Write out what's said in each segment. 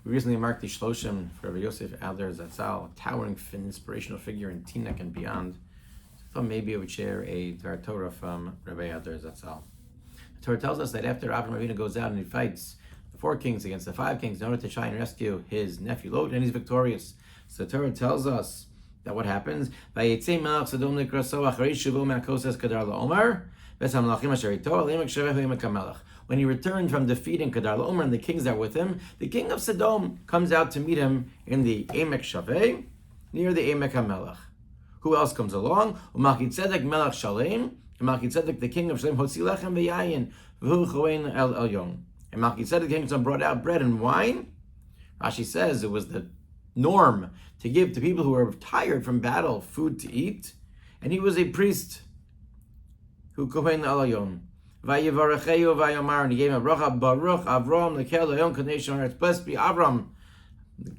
We recently marked the Shloshim for Rabbi Yosef Adler Zatzal, a towering inspirational figure in Teaneck and beyond. So I thought maybe I would share a Dvar Torah from Rabbi Adler Zatzal. The Torah tells us that after Avraham Avinu goes out and he fights the 4 kings against the 5 kings in order to try and rescue his nephew Lot, and he's victorious. So the Torah tells us that what happens? Vayetzei melech Sedom nikraso acharei shuvo me'akosas kadar la'omar v'es hamlachim asher ito alemek shaveh le'emek hamelech. When he returned from defeating Kedar Laomer and the kings that were with him, the king of Sedom comes out to meet him in the Emek Shaveh, near the Emek HaMelech. Who else comes along? U'Malchitzedek Melech Shalem, and Malchitzedek the king of Shalem, Hotzi Lechem V'Yayin, V'hu Choen El Elyon. And Malchitzedek the king brought out bread and wine. Rashi says it was the norm to give to people who were tired from battle food to eat, and he was a priest. Who Kohen El Elyon. Vayivarecheyu vayomar, and he gave him a bracha, Baruch Avraham Lecha Leyon Kadesh Haaretz. Blessed be Avraham,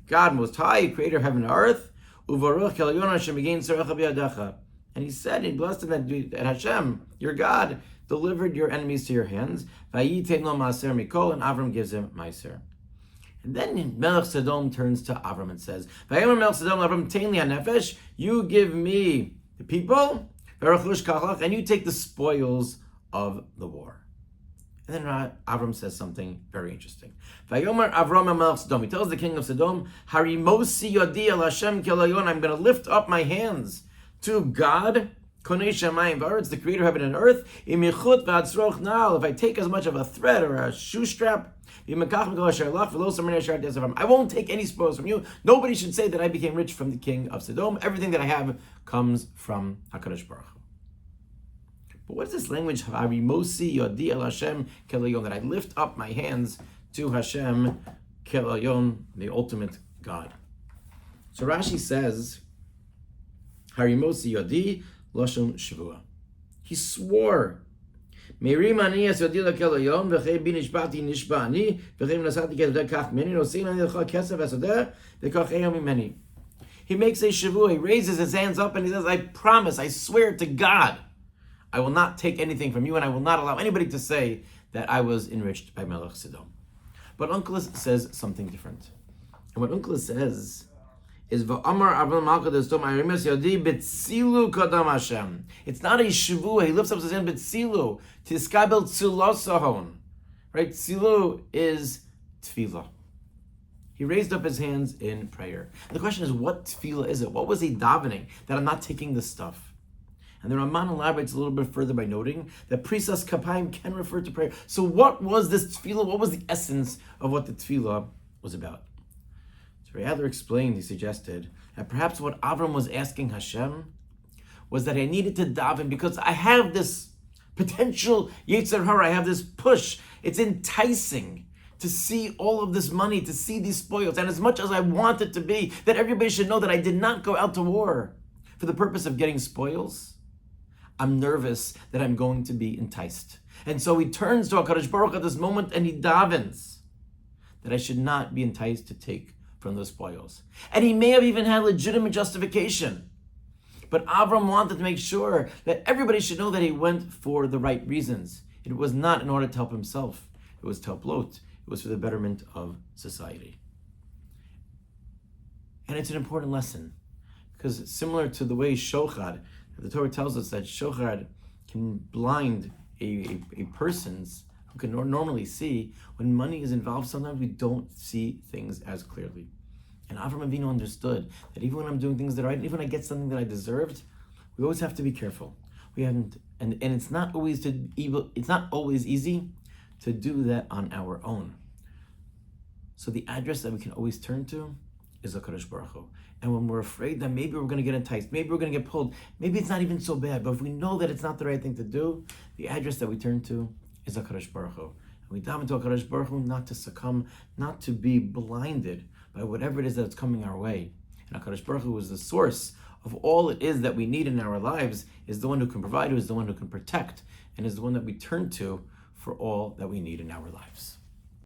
God Most High, Creator of heaven and earth. Uvaruch Kelayon Hashem Again Sarecha B'Yadecha. And he said, he blessed him that Hashem, your God, delivered your enemies to your hands. Vayitein lo Maaser Mikol, and Avram gives him Maaser. And then Melech Sedom turns to Avram and says, Vayomer Melech Sedom Avram Tein li hanefesh, you give me the people, V'Rechush Kachlach, and you take the spoils of the war. And then Avram says something very interesting. Vayomer Avram Melech Sedom. He tells the king of Sedom, Harimosi yodi el Hashem kelayon. I'm going to lift up my hands to God, Konei Shamayim v'aretz, the creator of heaven and earth. Imichut v'atzroch nal. If I take as much of a thread or a shoe strap, I won't take any spoils from you. Nobody should say that I became rich from the king of Sedom. Everything that I have comes from HaKadosh Baruch Hu. But what is this language? Harimosi yodi el Hashem kelayon, that I lift up my hands to Hashem kelayon, the ultimate God. So Rashi says, Harimosi yodi lashon shvua. He swore. Merim ani es yodi lekelayon v'chei bi nishbati nishbani v'chei nasati kedeh kach meni nosin ani lecha kesef esodeh v'kach eyam mimeni. He makes a shvua. He raises his hands up and he says, I promise, I swear to God, I will not take anything from you, and I will not allow anybody to say that I was enriched by Melech Sedom. But Onkelos says something different. And what Onkelos says is, V'amar Avraham Malchus Sedom Arimes Yodi B'tzilu Kadam Hashem. It's not a shavua. He lifts up his hand B'tzilu. Tiskabel Tzulosahon. Right? Tzilu is tefillah. He raised up his hands in prayer. And the question is, what tefillah is it? What was he davening? That I'm not taking this stuff. And the Ramban elaborates a little bit further by noting that Prisas Kapayim can refer to prayer. So what was this tefillah? What was the essence of what the tefillah was about? So Adler explained, he suggested, that perhaps what Avram was asking Hashem was that I needed to daven because I have this potential Yetzer Hara, I have this push. It's enticing to see all of this money, to see these spoils. And as much as I want it to be, that everybody should know that I did not go out to war for the purpose of getting spoils, I'm nervous that I'm going to be enticed. And so he turns to HaKadosh Baruch Hu at this moment and he davens that I should not be enticed to take from those spoils. And he may have even had legitimate justification. But Avram wanted to make sure that everybody should know that he went for the right reasons. It was not in order to help himself. It was to help Lot. It was for the betterment of society. And it's an important lesson, because similar to the way shochad, the Torah tells us that shochad can blind a person's who can normally see. When money is involved, sometimes we don't see things as clearly. And Avraham Avinu understood that even when I'm doing things that are right, even when I get something that I deserved, we always have to be careful. We haven't, and it's not always easy to do that on our own. So the address that we can always turn to is HaKadosh Baruch Hu. And when we're afraid that maybe we're going to get enticed, maybe we're going to get pulled, maybe it's not even so bad, but if we know that it's not the right thing to do, the address that we turn to is HaKadosh Baruch Hu. And we dive into HaKadosh Baruch Hu not to succumb, not to be blinded by whatever it is that's coming our way. And HaKadosh Baruch Hu is the source of all it is that we need in our lives, is the one who can provide, who is the one who can protect, and is the one that we turn to for all that we need in our lives.